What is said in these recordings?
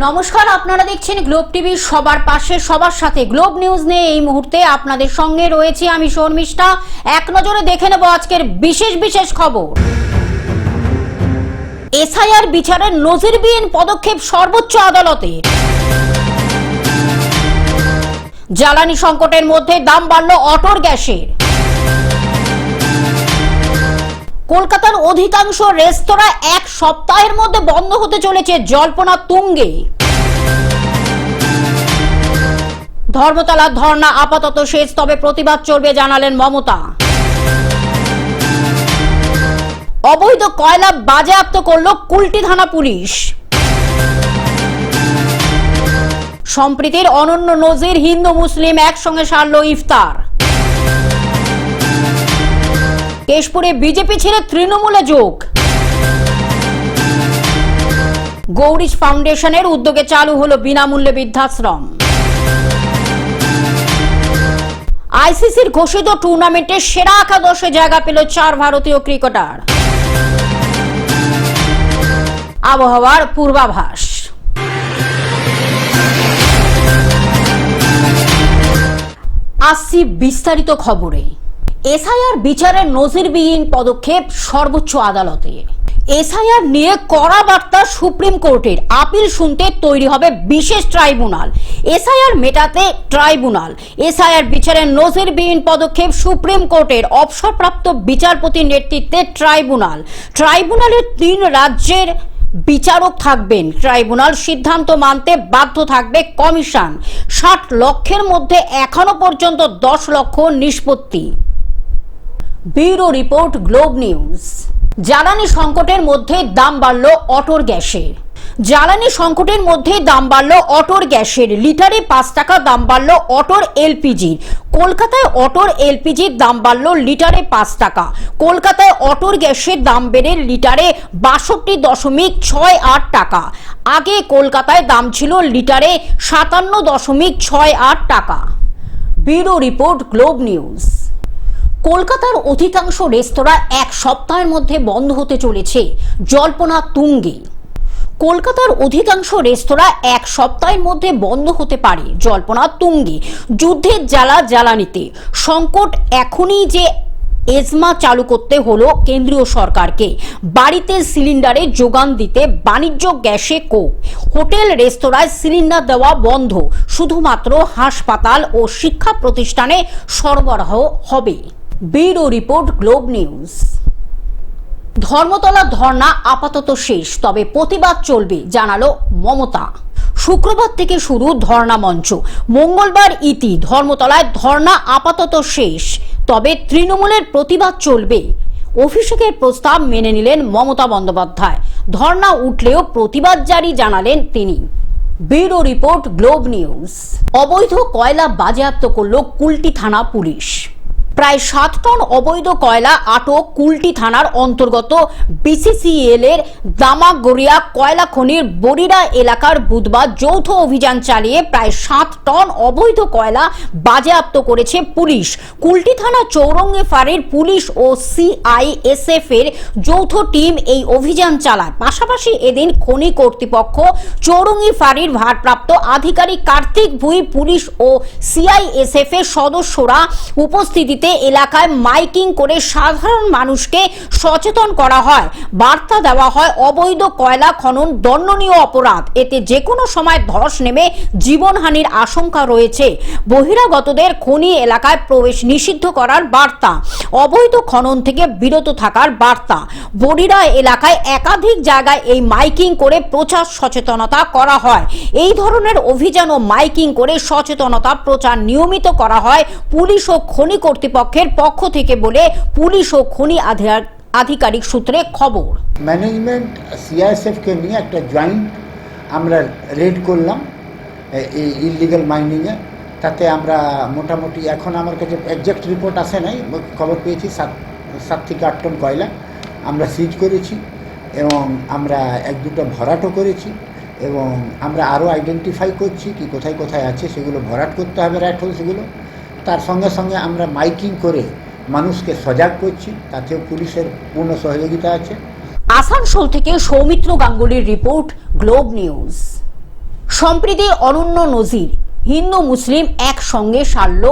নমস্কার, আপনারা দেখছেন গ্লোব টিভি, সবার পাশে সবার সাথে। গ্লোব নিউজ নিয়ে এই মুহূর্তে আপনাদের সঙ্গে রয়েছি আমি শর্মিষ্ঠা। এক নজরে দেখে নেব আজকের বিশেষ খবর। এসআইআর বিচারের নজিরবিহীন পদক্ষেপ সর্বোচ্চ আদালতের। জ্বালানি সংকটের মধ্যে দাম বাড়ল অটোর গ্যাসের। কলকাতার অধিকাংশ রেস্তোরাঁ এক সপ্তাহের মধ্যে বন্ধ হতে চলেছে জল্পনা তুঙ্গে। ধর্মতলার ধর্ণা আপাতত শেষ, তবে প্রতিবাদ চলবে জানালেন মমতা। অবৈধ কয়লা বাজেয়াপ্ত করল কুলটি থানা পুলিশ। সম্প্রীতির অনন্য নজির, হিন্দু মুসলিম একসঙ্গে সারল ইফতার। কেশপুরে বিজেপি ছেড়ে তৃণমূলে যোগ। গৌরীশ ফাউন্ডেশনের উদ্যোগে চালু হলো বিনামূল্যে বৃদ্ধাশ্রম। আইসিসির ঘোষিত টুর্নামেন্টে সেরা একাদশে জায়গা পেল 4 ভারতীয় ক্রিকেটার। আবহাওয়ার পূর্বাভাস। আসছি বিস্তারিত খবরে। এসআইআর বিচারের নজিরবিহীন পদক্ষেপ সর্বোচ্চ আদালতের। এসআইআর নিয়ে কড়া বার্তা সুপ্রিম কোর্টের। আপিল শুনতে তৈরি হবে বিশেষ ট্রাইব্যুনাল। এসআইআর মেটাতে ট্রাইব্যুনাল। এসআইআর বিচারের নজিরবিহীন পদক্ষেপ সুপ্রিম কোর্টের। অবসরপ্রাপ্ত বিচারপতির নেতৃত্বে ট্রাইব্যুনাল। ট্রাইব্যুনালের 3 রাজ্যের বিচারক থাকবেন। ট্রাইব্যুনাল সিদ্ধান্ত মানতে বাধ্য থাকবে কমিশন। 60 লক্ষের মধ্যে এখনো পর্যন্ত 10 লক্ষ নিষ্পত্তি। Bureau report, globe news. জ্বালানি সংকটের মধ্যে দাম বাড়ল অটোর গ্যাসের। জ্বালানি সংকটের মধ্যে দাম বাড়ল অটোর গ্যাসের। লিটারে 5 টাকা দাম বাড়ল অটোর এলপিজির। কলকাতায় অটোর এলপিজির দাম বাড়ল লিটারে 5 টাকা। কলকাতায় অটোর গ্যাসের দাম বেড়ে লিটারে 62.68 টাকা। আগে কলকাতায় দাম ছিল লিটারে 57.68 টাকা। Bureau report, globe news. কলকাতার অধিকাংশ রেস্তোরাঁ এক সপ্তাহের মধ্যে বন্ধ হতে চলেছে জল্পনা তুঙ্গে। কলকাতার অধিকাংশ রেস্তোরাঁ এক সপ্তাহের মধ্যে বন্ধ হতে পারে জল্পনা তুঙ্গে। যুদ্ধের জ্বালানিতে সংকট। এখনই যে এজমা চালু করতে হলো কেন্দ্রীয় সরকারকে। বাড়িতে সিলিন্ডারে যোগান দিতে বাণিজ্য গ্যাসে কোপ। হোটেল রেস্তোরাঁয় সিলিন্ডার দেওয়া বন্ধ। শুধুমাত্র হাসপাতাল ও শিক্ষা প্রতিষ্ঠানে সরবরাহ হবে। Bureau report, globe news. Dharmatala ধর্ণা আপাতত শেষ, তবে প্রতিবাদ চলবে জানালো মমতা। শুক্রবার থেকে শুরু ধর্ণা মঞ্চ। মঙ্গলবার ইতি। ধর্মতলায় ধর্ণা আপাতত শেষ, তবে তৃণমূলের প্রতিবাদ চলবে। অভিষেকের প্রস্তাব মেনে নিলেন মমতা বন্দ্যোপাধ্যায়। ধর্ণা উঠলেও প্রতিবাদ জারি জানালেন তিনি। Bureau report, globe news. অবৈধ কয়লা বাজেয়াপ্ত করল কুলটি থানা পুলিশ। প্রায় 7 টন অবৈধ কয়লা আটক কুলটি থানার অন্তর্গত বিসিসিএল এর দামাগড়িয়া কয়লা খনির বরিরা এলাকার বুধবার যৌথ অভিযান চালিয়ে প্রায় 7 টন অবৈধ কয়লা বাজেয়াপ্ত করেছে পুলিশ। কুলটি থানা চৌরঙ্গি ফাঁড়ির পুলিশ ও সিআইএসএফ এর যৌথ টিম এই অভিযান চালায়। পাশাপাশি এদিন খনি কর্তৃপক্ষ, চৌরঙ্গি ফাঁড়ির ভারপ্রাপ্ত আধিকারিক কার্তিক ভুঁই, পুলিশ ও সিআইএসএফ এর সদস্যরা উপস্থিতিতে এলাকায় মাইকিং করে সাধারণ মানুষকে সচেতন করা হয়। বার্তা দেওয়া হয় অবৈধ কয়লা খনন দণ্ডনীয় অপরাধ। এতে যে কোনো সময় ধস নেমে জীবনহানির আশঙ্কা রয়েছে। বহিরাগতদের খনি এলাকায় প্রবেশ নিষিদ্ধ করার বার্তা। অবৈধ খনন থেকে বিরত থাকার বার্তা। বরিরা এলাকায় একাধিক জায়গায় এই মাইকিং করে প্রচার সচেতনতা করা হয়। এই ধরনের অভিযান ও মাইকিং করে সচেতনতা প্রচার নিয়মিত করা হয় পুলিশ ও খনি কর্তৃপক্ষের পক্ষ থেকে বলে পুলিশ ও খনি আধিকারিক সূত্রে খবর। ম্যানেজমেন্ট সিআইএসএফ কে নিয়ে একটা জয়েন্ট আমরা রেড করলাম এই ইলিগাল মাইনিংয়ে। তাতে আমরা মোটামুটি, এখন আমার কাছে এক্সাক্ট রিপোর্ট আসে নাই, খবর পেয়েছি 7 থেকে 8 টন কয়লা আমরা সিজ করেছি এবং আমরা 1-2টা ভরাটও করেছি এবং আমরা আরও আইডেন্টিফাই করছি কি কোথায় কোথায় আছে, সেগুলো ভরাট করতে হবে র্যাট হোলসগুলো। তার সঙ্গে সঙ্গে আমরা মাইকিং করে মানুষকে সজাগ করছি, তাতেও পুলিশের পূর্ণ সহযোগিতা আছে। আসানসোল থেকে সৌমিত্র গাঙ্গুলির রিপোর্ট, গ্লোব নিউজ। সম্প্রীতির অনন্য নজির, হিন্দু মুসলিম একসঙ্গে সারল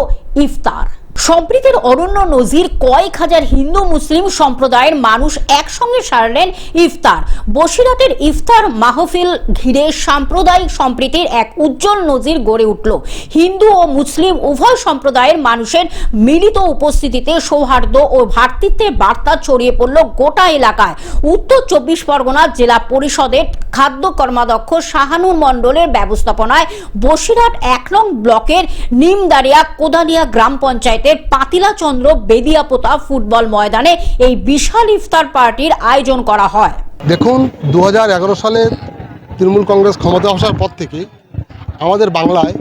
ইফতার। সম্প্রীতির অনন্য নজির, কয়েক হাজার হিন্দু মুসলিম সম্প্রদায়ের মানুষ একসঙ্গে সারলেন ইফতার। বসিরহাটের ইফতার মাহফিল ঘিরে সাম্প্রদায়িক সম্প্রীতির এক উজ্জ্বল নজির গড়ে উঠল। হিন্দু ও মুসলিম উভয় সম্প্রদায়ের মানুষের মিলিত উপস্থিতিতে সৌহার্দ্য ও ভ্রাতৃত্বের বার্তা ছড়িয়ে পড়ল গোটা এলাকায়। উত্তর 24 পরগনা জেলা পরিষদের খাদ্য কর্মাধ্যক্ষ শাহানুর মণ্ডলের ব্যবস্থাপনায় বসিরহাট 1 নং ব্লকের নিমদারিয়া কোদালিয়া গ্রাম পঞ্চায়েতের পাতিলাচন্দ্র বেদিয়াপোতা ফুটবল ময়দানে এই বিশাল ইফতার পার্টির আয়োজন করা হয়। দেখুন, 2011 সালে তৃণমূল কংগ্রেস ক্ষমতা আসার পর থেকে আমাদের বাংলায়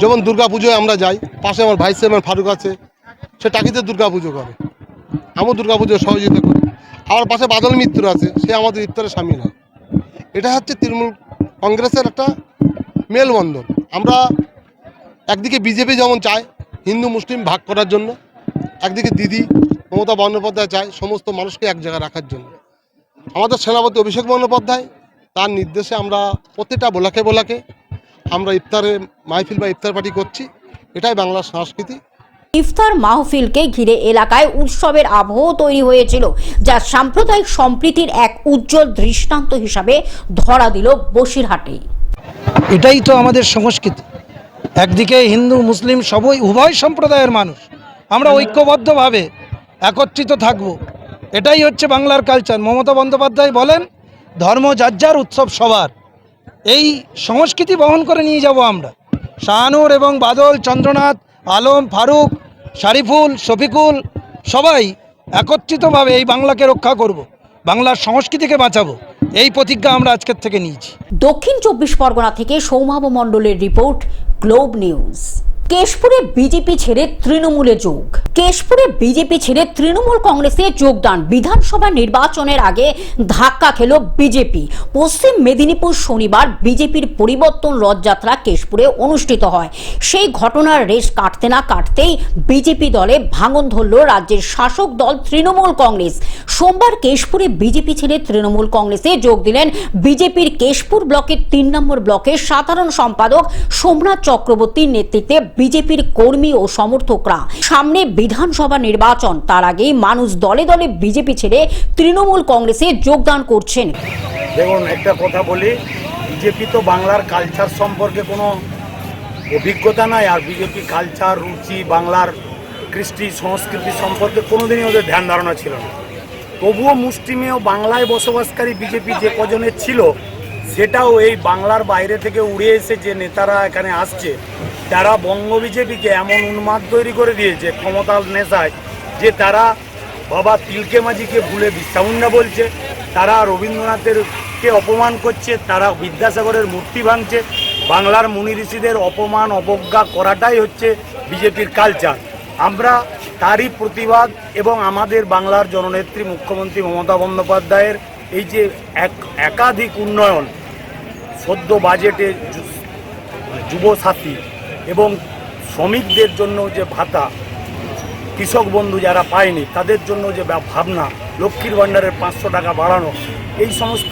যেমন দুর্গাপুজোয় আমরা যাই, পাশে আমার ভাইস চেয়ারম্যান ফারুক আছে, সে টাকিতে দুর্গাপুজো করে, আমিও দুর্গাপুজোয় সহযোগিতা করি। আমার পাশে বাদল মিত্র আছে, সে আমাদের ইফতারে সামিল হয়। এটা হচ্ছে তৃণমূল কংগ্রেসের একটা মেলবন্ধন। আমরা একদিকে বিজেপি যেমন চায় হিন্দু মুসলিম ভাগ করার জন্য, একদিকে দিদি মমতা বন্দ্যোপাধ্যায় চায় সমস্ত মানুষকে এক জায়গায় রাখার জন্য। আমাদের সেনাপতি অভিষেক বন্দ্যোপাধ্যায় তার নির্দেশে আমরা প্রত্যেকটা বোলাকে আমরা ইফতারে মাহফিল বা ইফতার পার্টি করছি। এটাই বাংলার সংস্কৃতি। ইফতার মাহফিলকে ঘিরে এলাকায় উৎসবের আবহ তৈরি হয়েছিল, যা সাম্প্রদায়িক সম্প্রীতির এক উজ্জ্বল দৃষ্টান্ত হিসাবে ধরা দিল বসিরহাটে। এটাই তো আমাদের সংস্কৃতি। একদিকে হিন্দু মুসলিম সবই উভয় সম্প্রদায়ের মানুষ, আমরা ঐক্যবদ্ধভাবে একত্রিত থাকব, এটাই হচ্ছে বাংলার কালচার। মমতা বন্দ্যোপাধ্যায় বলেন ধর্ম যার যার, উৎসব সবার। এই সংস্কৃতি বহন করে নিয়ে যাব আমরা। শাহানুর এবং বাদল, চন্দ্রনাথ, আলম, ফারুক, শারিফুল, শফিকুল সবাই একত্রিতভাবে এই বাংলাকে রক্ষা করব, বাংলার সংস্কৃতিকে বাঁচাবো, এই প্রতিজ্ঞা আমরা আজকের থেকে নিয়েছি। দক্ষিণ 24 পরগনা থেকে সৌমাভ মণ্ডলের রিপোর্ট, গ্লোব নিউজ। কেশপুরে বিজেপি ছেড়ে তৃণমূলে যোগ। কেশপুরে বিজেপি ছেড়ে তৃণমূল কংগ্রেসে যোগদান। বিধানসভা নির্বাচনের আগে ধাক্কা খেল বিজেপি। পশ্চিম মেদিনীপুর শনিবার বিজেপির পরিবর্তন রথযাত্রা কেশপুরে অনুষ্ঠিত হয়। সেই ঘটনার রেশ কাটতে না কাটতেই বিজেপি দলে ভাঙন ধরল রাজ্যের শাসক দল তৃণমূল কংগ্রেস। সোমবার কেশপুরে বিজেপি ছেড়ে তৃণমূল কংগ্রেসে যোগ দিলেন বিজেপির কেশপুর ব্লকের 3 নম্বর ব্লকের সাধারণ সম্পাদক সোমনাথ চক্রবর্তীর নেতৃত্বে বিজেপির কর্মী ও সমর্থকরা। সামনে বিধানসভা নির্বাচন, তার আগেই মানুষ দলে দলে বিজেপি ছেড়ে তৃণমূল কংগ্রেসে যোগদান করছেন। দেখুন, একটা কথা বলি, বিজেপি তো বাংলার কালচার সম্পর্কে কোনো অভিজ্ঞতা নাই, আর বিজেপি কালচার, রুচি, বাংলার কৃষ্টি সংস্কৃতি সম্পর্কে কোনোদিনই ওদের ধ্যান ধারণা ছিল না। তবুও মুষ্টিমেয় বাংলায় বসবাসকারী বিজেপি যে কজনের ছিল, সেটাও এই বাংলার বাইরে থেকে উড়ে এসে যে নেতারা এখানে আসছে, তারা বঙ্গ বিজেপিকে এমন উন্মাদ তৈরি করে দিয়েছে ক্ষমতার নেশায়, যে তারা বাবা তিলকে মাঝিকে ভুলে বিস্তামুন্ডা বলছে, তারা রবীন্দ্রনাথেরকে অপমান করছে, তারা বিদ্যাসাগরের মূর্তি ভাঙছে। বাংলার মুনি ঋষিদের অপমান অবজ্ঞা করাটাই হচ্ছে বিজেপির কালচার। আমরা তারই প্রতিবাদ এবং আমাদের বাংলার জননেত্রী মুখ্যমন্ত্রী মমতা বন্দ্যোপাধ্যায়ের এই যে একাধিক উন্নয়ন, সদ্য বাজেটে যুবসাথী এবং শ্রমিকদের জন্য যে ভাতা, কৃষক বন্ধু যারা পায়নি তাদের জন্য যে ভাবনা, লক্ষ্মীর ভাণ্ডারের 500 টাকা বাড়ানো, এই সমস্ত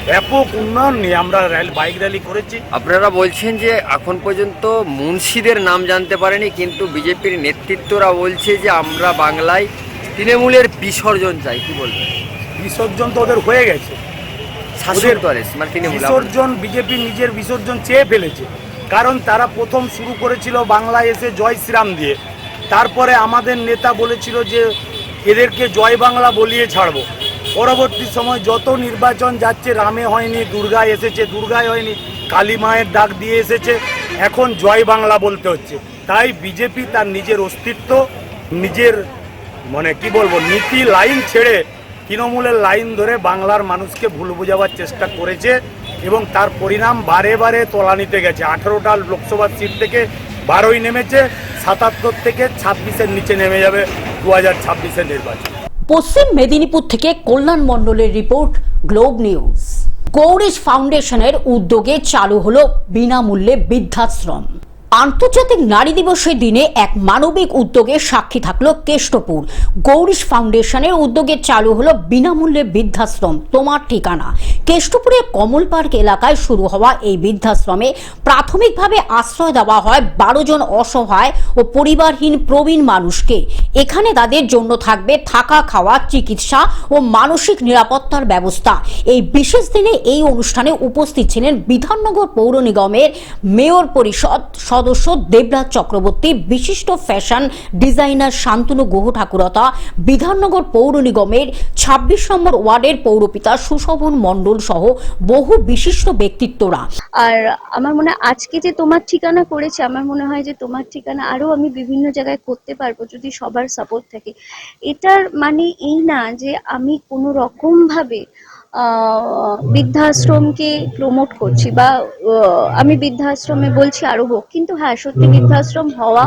ব্যাপক উন্নয়ন নিয়ে আমরা বাইক র্যালি করেছি। আপনারা বলছেন যে এখন পর্যন্ত মুন্সিদের নাম জানতে পারেনি, কিন্তু বিজেপির নেতৃত্বরা বলছে যে আমরা বাংলায় তৃণমূলের বিসর্জন চাই, কি বলবেন? বিসর্জন তো ওদের হয়ে গেছে। বিসর্জন বিজেপি নিজের বিসর্জন চেয়ে ফেলেছে, কারণ তারা প্রথম শুরু করেছিল বাংলায় এসে জয় শ্রীরাম দিয়ে, তারপরে আমাদের নেতা বলেছিল যে এদেরকে জয় বাংলা বলিয়ে ছাড়বো। পরবর্তী সময় যত নির্বাচন যাচ্ছে, রামে হয়নি, দুর্গায় এসেছে, দুর্গায় হয়নি, কালী মায়ের ডাক দিয়ে এসেছে, এখন জয় বাংলা বলতে হচ্ছে। তাই বিজেপি তার নিজের অস্তিত্ব, নিজের কি বলবো, নীতি লাইন ছেড়ে তৃণমূলের লাইন ধরে বাংলার মানুষকে ভুল বোঝাবার চেষ্টা করেছে, এবং তার পরিণাম বারে বারে তলানিতে গেছে। 18টা লোকসভা সিট থেকে 12ই নেমেছে, 77 থেকে 26-এর নিচে নেমে যাবে 2026-এর নির্বাচন। পশ্চিম মেদিনীপুর থেকে কল্যাণ মণ্ডলের রিপোর্ট, গ্লোব নিউজ। গৌরীশ ফাউন্ডেশনের উদ্যোগে চালু হলো বিনামূল্যে বৃদ্ধাশ্রম। আন্তর্জাতিক নারী দিবসের দিনে এক মানবিক উদ্যোগের সাক্ষী থাকলো কেষ্টপুর। গৌরীশ ফাউন্ডেশনের উদ্যোগে চালু হলো বিনামূল্যে বৃদ্ধাশ্রম তোমার ঠিকানা। কেষ্টপুরের কমল পার্ক এলাকায় শুরু হওয়া এই বৃদ্ধাশ্রমে প্রাথমিকভাবে আশ্রয় দেওয়া হয় 12 জন অসহায় ও পরিবারহীন প্রবীণ মানুষকে। এখানে তাদের জন্য থাকবে থাকা, খাওয়া, চিকিৎসা ও মানসিক নিরাপত্তার ব্যবস্থা। এই বিশেষ দিনে এই অনুষ্ঠানে উপস্থিত ছিলেন বিধাননগর পৌর নিগমের মেয়র পরিষদ সদস্য দেবরাজ চক্রবর্তী, বিশিষ্ট ফ্যাশন ডিজাইনার শান্তনু গুহ ঠাকুরতা, বিধাননগর পৌর নিগমের 26 নম্বর ওয়ার্ডের পৌরপিতা সুশোভন মণ্ডল সহ বহু বিশিষ্ট ব্যক্তিত্বরা। আর আমার মনে হয় আজকে যে তোমার ঠিকানা করেছে, আমার মনে হয় যে তোমার ঠিকানা আরো আমি বিভিন্ন জায়গায় করতে পারবো যদি সবার সাপোর্ট থাকে। এটার মানে এই না যে আমি কোনো রকম ভাবে বৃদ্ধাশ্রমকে প্রমোট করছি বা আমি বৃদ্ধাশ্রমে বলছি আরো হোক, কিন্তু হ্যাঁ সত্যি বৃদ্ধাশ্রম হওয়া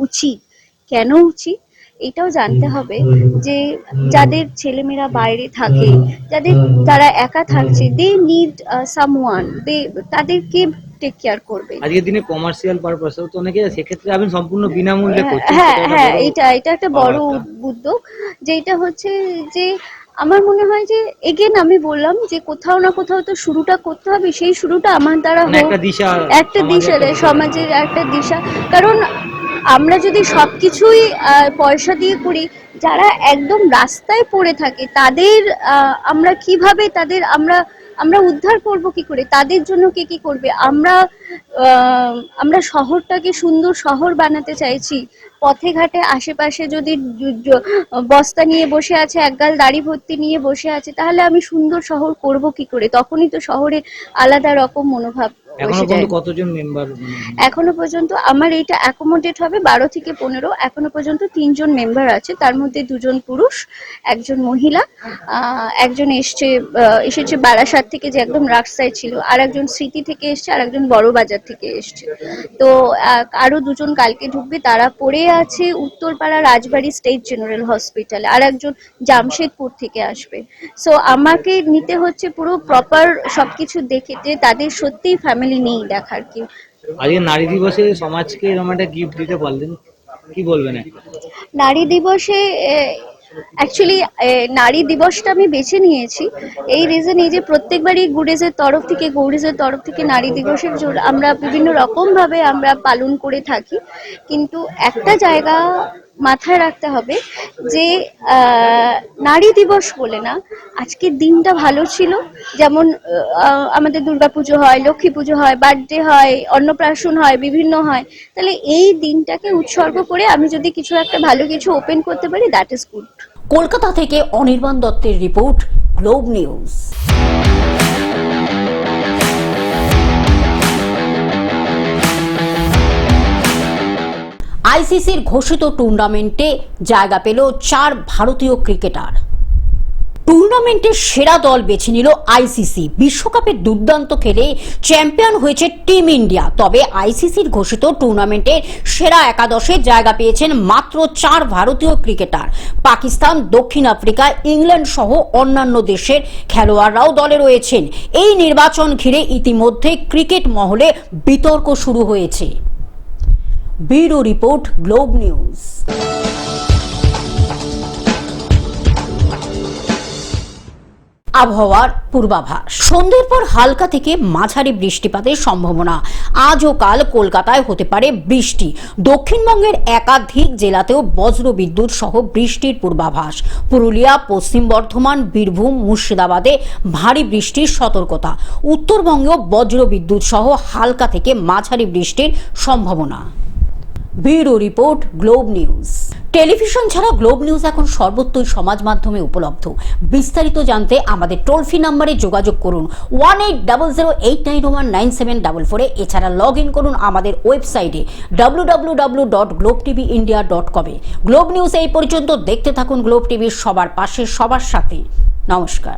উচিত। কেন উচিত এটাও জানতে হবে যে যাদের ছেলেমেয়েরা বাইরে থাকে, তারা একা থাকছে, দে নিড সামওয়ান, তাদেরকে টেক কেয়ার করবে। আজকের দিনে কমার্শিয়াল পারপাসেও তো অনেকে সেক্ষেত্রে আপনি সম্পূর্ণ বিনামূল্যে করছেন। হ্যাঁ এটা একটা বড় উদ্যোগ, যেটা হচ্ছে যে আমার মনে হয় যে এগেন আমি বললাম যে কোথাও না কোথাও তো শুরুটা করতে হবে। সেই শুরুটা আমার দ্বারা একটা দিশা দেয়, সমাজের একটা দিশা। কারণ আমরা যদি সবকিছুই পয়সা দিয়ে করি, যারা একদম রাস্তায় পড়ে থাকে তাদের আমরা কিভাবে আমরা উদ্ধার করব কি করে? তাদের জন্য কে কি করবে? আমরা শহরটাকে সুন্দর শহর বানাতে চাইছি। পথে ঘাটে আশেপাশে যদি বস্তা নিয়ে বসে আছে, একগাল দাড়ি ভর্তি নিয়ে বসে আছে, তাহলে আমি সুন্দর শহর করব কি করে? তখনই তো শহরে আলাদা রকম মনোভাব। কতজন মেম্বার? এখনো পর্যন্ত আমার এইটা অ্যাকোমোডেট হবে 12 থেকে 15। এখনো পর্যন্ত 3 জন মেম্বার আছে, তার মধ্যে 2 জন পুরুষ, একজন মহিলা, একজন এসেছে বারাসাত থেকে যে একদম রাস্তায় ছিল, আর একজন স্মৃতি থেকে এসছে, আর একজন বড় বাজার থেকে এসছে। তো আরো 2 জন কালকে ঢুকবে। তারা পড়ে আছে উত্তরপাড়া রাজবাড়ি স্টেট জেনারেল হসপিটালে, আর একজন জামশেদপুর থেকে আসবে। সো আমাকে নিতে হচ্ছে পুরো প্রপার সবকিছু দেখে যে তাদের সত্যি ফ্যামিলি নেই দেখার কেউ। আজকে নারী দিবসে সমাজকে এরকম একটা গিফট দিতে পারলেন, কি বলবেন? নারী দিবসে অ্যাকচুয়ালি নারী দিবসটা আমি বেছে নিয়েছি এই রিজনে যে প্রত্যেকবারই গৌরীজের তরফ থেকে নারী দিবসের আমরা বিভিন্ন রকম ভাবে আমরা পালন করে থাকি, কিন্তু একটা জায়গা মাথায় রাখতে হবে যে নারী দিবস বলে না, আজকের দিনটা ভালো ছিল। যেমন আমাদের দুর্গাপুজো হয়, লক্ষ্মী পুজো হয়, বার্থডে হয়, অন্নপ্রাশন হয়, বিভিন্ন হয়। তাহলে এই দিনটাকে উৎসর্গ করে আমি যদি কিছু একটা ভালো কিছু ওপেন করতে পারি, দ্যাট ইজ গুড। কলকাতা থেকে অনির্বাণ দত্তের রিপোর্ট, গ্লোব নিউজ। আইসিসির ঘোষিত টুর্নামেন্টে জায়গা পেল 4 ভারতীয় ক্রিকেটার। টুর্নামেন্টের সেরা দল বেছে নিল আইসিসি। বিশ্বকাপের দুর্দান্ত খেলে চ্যাম্পিয়ন হয়েছে টিম ইন্ডিয়া। তবে আইসিসির ঘোষিত টুর্নামেন্টের সেরা একাদশে জায়গা পেয়েছেন মাত্র 4 ভারতীয় ক্রিকেটার। পাকিস্তান, দক্ষিণ আফ্রিকা, ইংল্যান্ড সহ অন্যান্য দেশের খেলোয়াড়রাও দলে রয়েছেন। এই নির্বাচন ঘিরে ইতিমধ্যে ক্রিকেট মহলে বিতর্ক শুরু হয়েছে। Bureau report, globe news. আবহাওয়ার পূর্বাভাস। সন্ধ্যের পর হালকা থেকে মাঝারি বৃষ্টিপাতের সম্ভাবনা। আজ ও কাল কলকাতায় হতে পারে বৃষ্টি। দক্ষিণবঙ্গের একাধিক জেলাতেও বজ্রবিদ্যুৎ সহ বৃষ্টির পূর্বাভাস। পুরুলিয়া, পশ্চিম বর্ধমান, বীরভূম, মুর্শিদাবাদে ভারী বৃষ্টির সতর্কতা। উত্তরবঙ্গেও বজ্রবিদ্যুৎ সহ হালকা থেকে মাঝারি বৃষ্টির সম্ভাবনা। Bureau report, globe news. Television ছাড়া গ্লোব নিউজ এখন সর্বত্রই সমাজ মাধ্যমে উপলব্ধ। বিস্তারিত জানতে আমাদের টোল ফ্রি নম্বরে যোগাযোগ করুন 180089019744। এছাড়া লগ ইন করুন আমাদের ওয়েবসাইটে www.globtvindia.com। গ্লোব নিউজ এই পর্যন্ত। দেখতে থাকুন গ্লোব টিভি, সবার পাশে সবার সাথে। নমস্কার।